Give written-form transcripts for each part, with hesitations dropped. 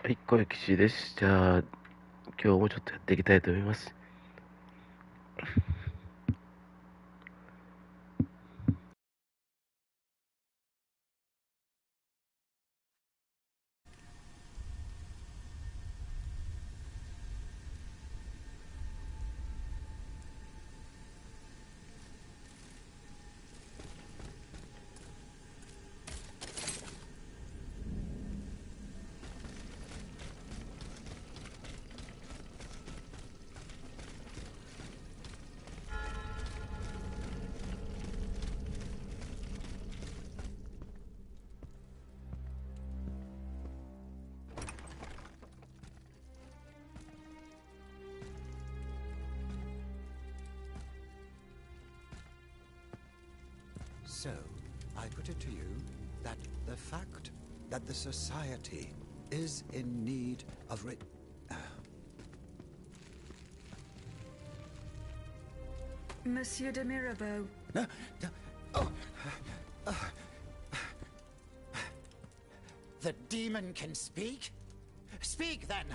はい、小雪しです。じゃあ、今日もちょっとやっていきたいと思います。So, I put it to you that the fact that the society is in need of Monsieur de Mirabeau. No, no, oh. The demon can speak? Speak then!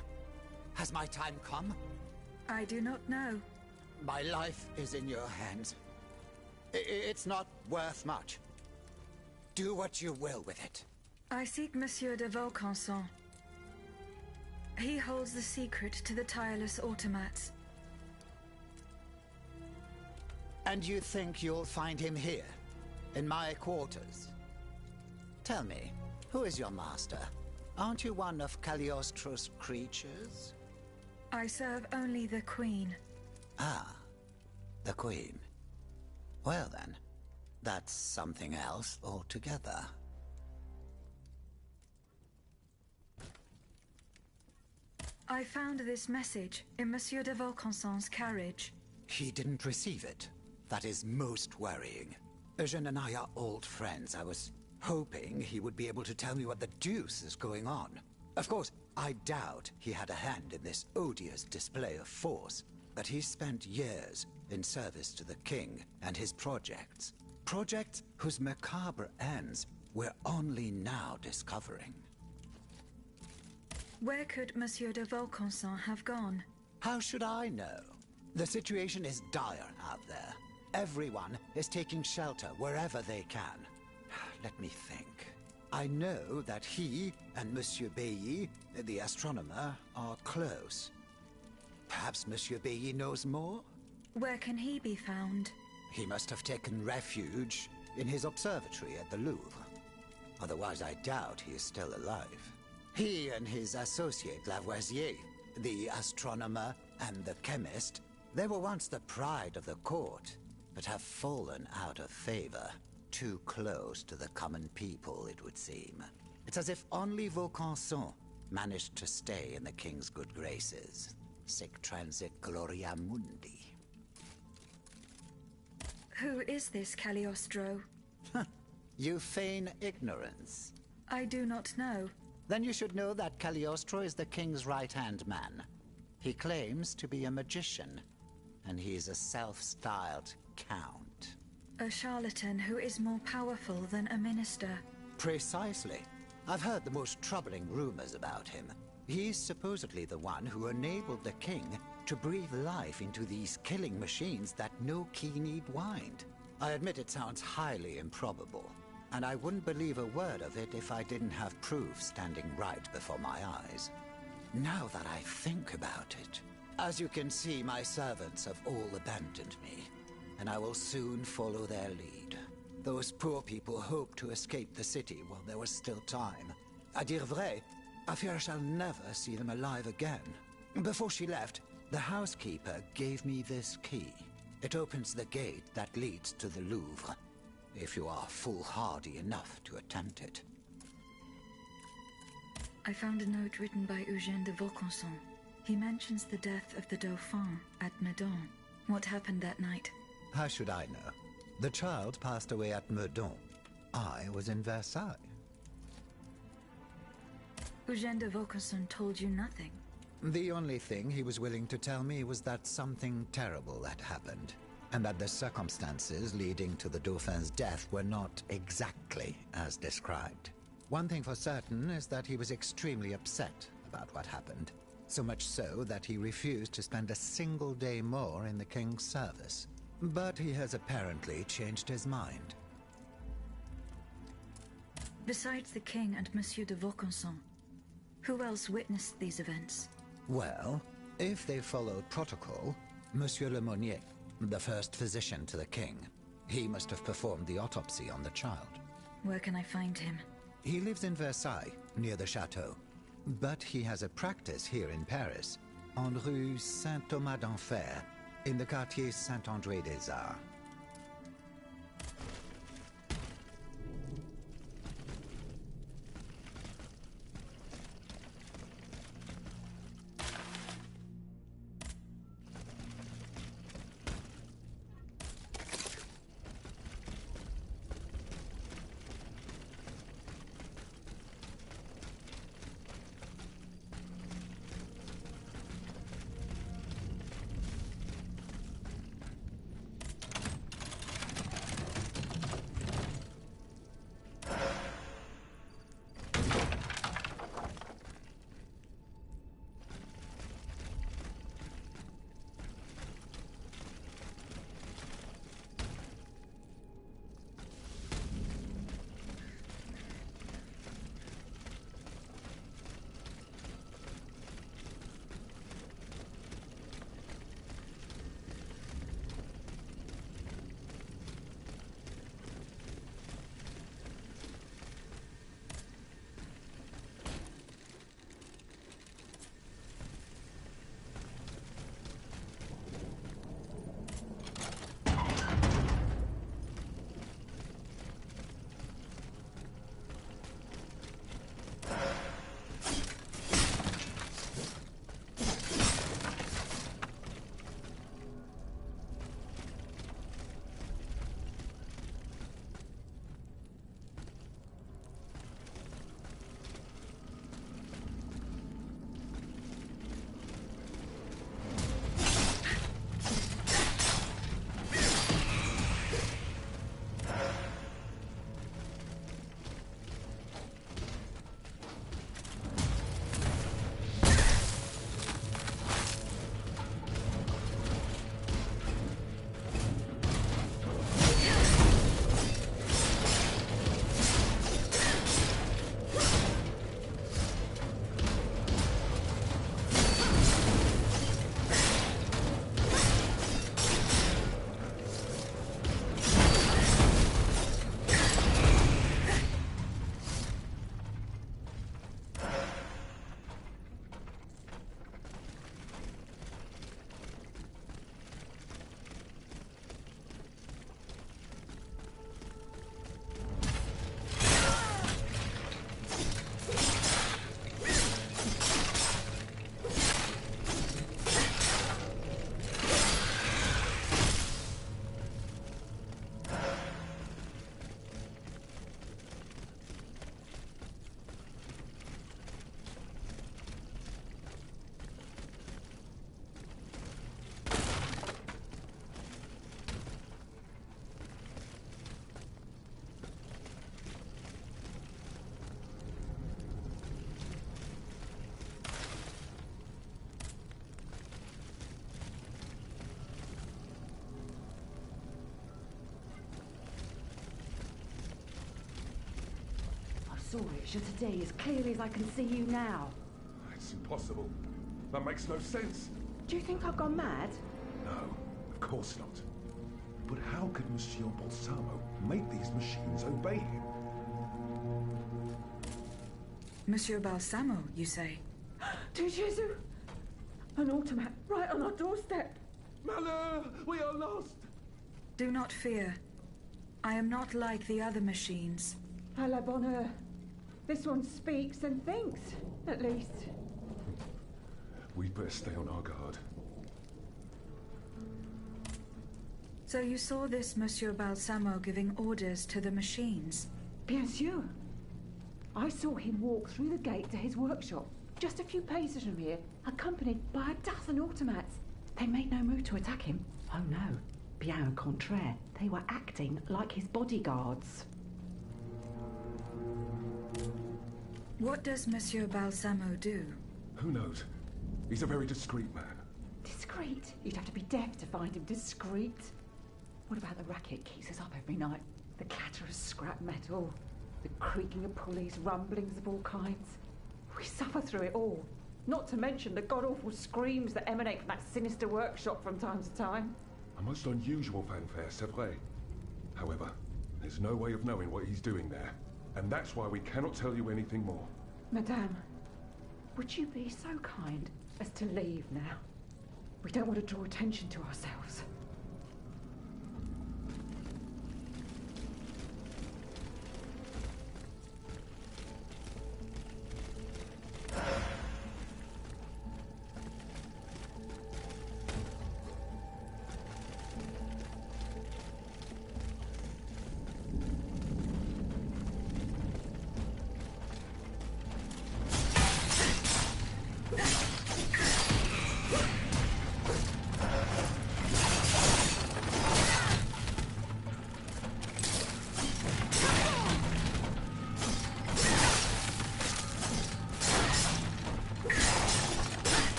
Has my time come? I do not know. My life is in your hands. It's not worth much. Do what you will with it. I seek Monsieur de Vaucanson. He holds the secret to the tireless automats. And you think you'll find him here, in my quarters? Tell me, who is your master? Aren't you one of Cagliostro's creatures? I serve only the Queen. Ah, the Queen. Well then, that's something else altogether. I found this message in Monsieur de Vaucanson's carriage. He didn't receive it. That is most worrying. Eugène and I are old friends. I was hoping he would be able to tell me what the deuce is going on. Of course, I doubt he had a hand in this odious display of force, but he spent years in service to the king and his projects. Projects whose macabre ends we're only now discovering. Where could Monsieur de Vaucanson have gone? How should I know? The situation is dire out there. Everyone is taking shelter wherever they can. Let me think. I know that he and Monsieur Bailly, the astronomer, are close. Perhaps Monsieur Bailly knows more? Where can he be found? He must have taken refuge in his observatory at the Louvre. Otherwise, I doubt he is still alive. He and his associate Lavoisier, the astronomer and the chemist, they were once the pride of the court, but have fallen out of favor. Too close to the common people, it would seem. It's as if only Vaucanson managed to stay in the king's good graces. Sic transit gloria mundi. Who is this Cagliostro? You feign ignorance. I do not know. Then you should know that Cagliostro is the king's right-hand man. He claims to be a magician, and he is a self-styled count. A charlatan who is more powerful than a minister. Precisely. I've heard the most troubling rumors about him. He's supposedly the one who enabled the king to breathe life into these killing machines that no key need wind. I admit it sounds highly improbable, and I wouldn't believe a word of it if I didn't have proof standing right before my eyes. Now that I think about it, as you can see, my servants have all abandoned me, and I will soon follow their lead. Those poor people hoped to escape the city while there was still time. À dire vrai, I fear I shall never see them alive again. Before she left, the housekeeper gave me this key. It opens the gate that leads to the Louvre, if you are foolhardy enough to attempt it. I found a note written by Eugène de Vaucanson. He mentions the death of the Dauphin at Meudon. What happened that night? How should I know? The child passed away at Meudon. I was in Versailles. Eugène de Vaucanson told you nothing. The only thing he was willing to tell me was that something terrible had happened, and that the circumstances leading to the Dauphin's death were not exactly as described. One thing for certain is that he was extremely upset about what happened. So much so that he refused to spend a single day more in the king's service. But he has apparently changed his mind. Besides the king and Monsieur de Vaucanson, who else witnessed these events? Well, if they followed protocol, Monsieur Le Monnier, the first physician to the king. He must have performed the autopsy on the child. Where can I find him? He lives in Versailles, near the chateau. But he has a practice here in Paris, en rue Saint-Thomas d'Enfer, in the quartier Saint-André-des-Arts. Saw it today as clearly as I can see you now. It's impossible. That makes no sense. Do you think I've gone mad? No, of course not. But how could Monsieur Balsamo make these machines obey him? Monsieur Balsamo, you say? To Jesu! An automat right on our doorstep. Malheur! We are lost! Do not fear. I am not like the other machines. À la bonne heure. This one speaks and thinks, at least. We'd better stay on our guard. So you saw this Monsieur Balsamo giving orders to the machines? Bien sûr. I saw him walk through the gate to his workshop, just a few paces from here, accompanied by a dozen automats. They made no move to attack him. Oh no. Bien au contraire, they were acting like his bodyguards. What does Monsieur Balsamo do? Who knows? He's a very discreet man. Discreet? You'd have to be deaf to find him discreet. What about the racket keeps us up every night? The clatter of scrap metal, the creaking of pulleys, rumblings of all kinds. We suffer through it all. Not to mention the god-awful screams that emanate from that sinister workshop from time to time. A most unusual fanfare, c'est vrai. However, there's no way of knowing what he's doing there. And that's why we cannot tell you anything more. Madame, would you be so kind as to leave now? We don't want to draw attention to ourselves.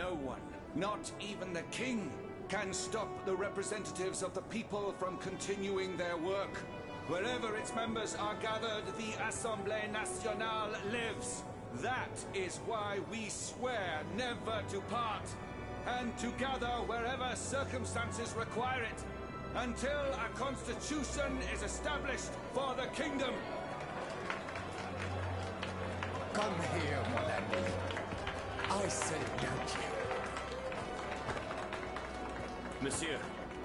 no one, not even the king, can stop the representatives of the people from continuing their work. Wherever its members are gathered, the Assemblée Nationale lives. That is why we swear never to part, and to gather wherever circumstances require it, until a constitution is established for the kingdom. Come here, mon ami. I say no to you. Monsieur,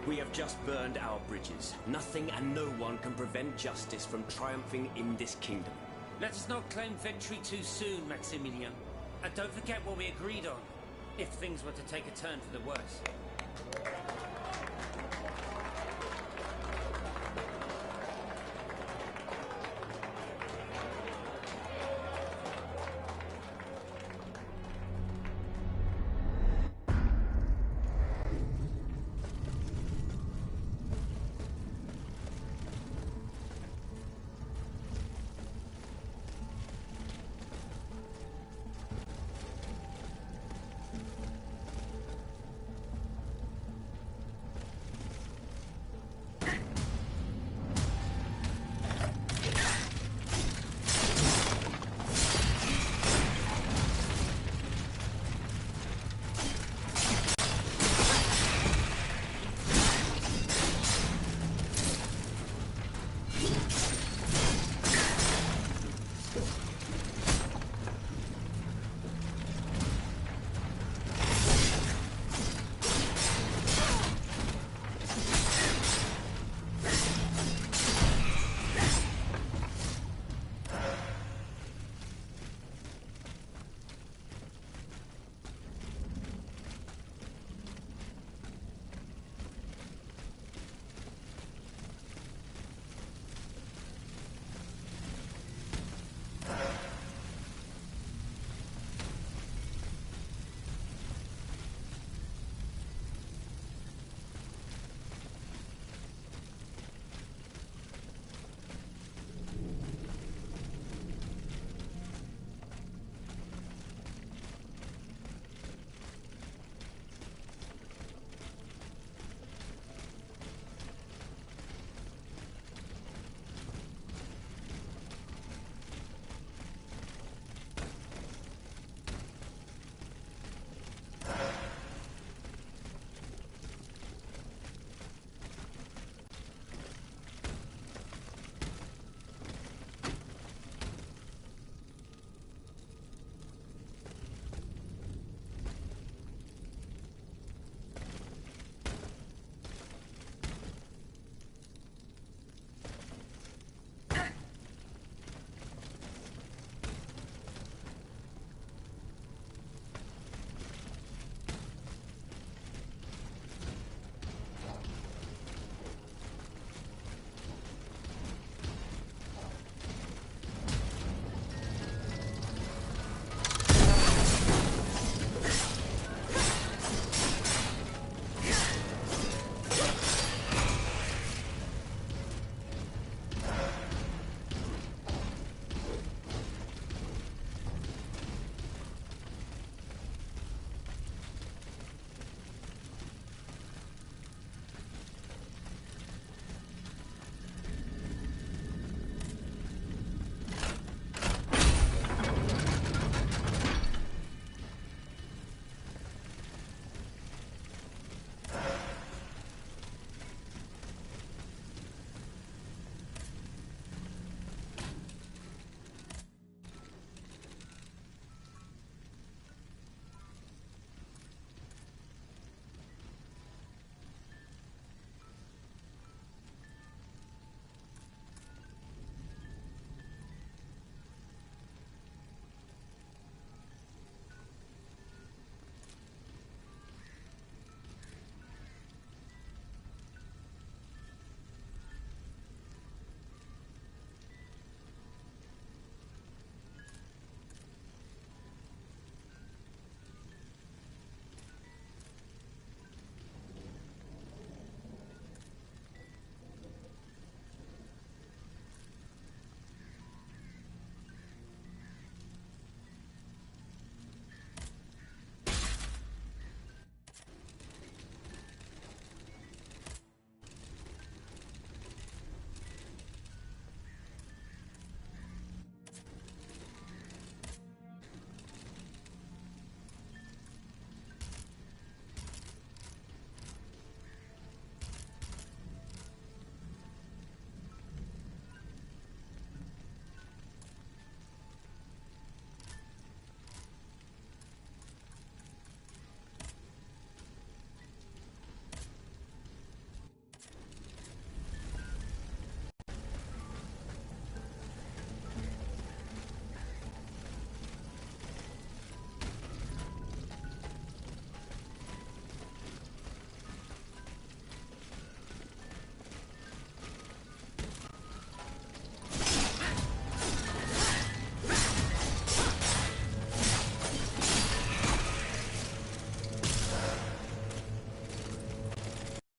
we have just burned our bridges. Nothing and no one can prevent justice from triumphing in this kingdom. Let us not claim victory too soon, Maximilian. And don't forget what we agreed on, if things were to take a turn for the worse.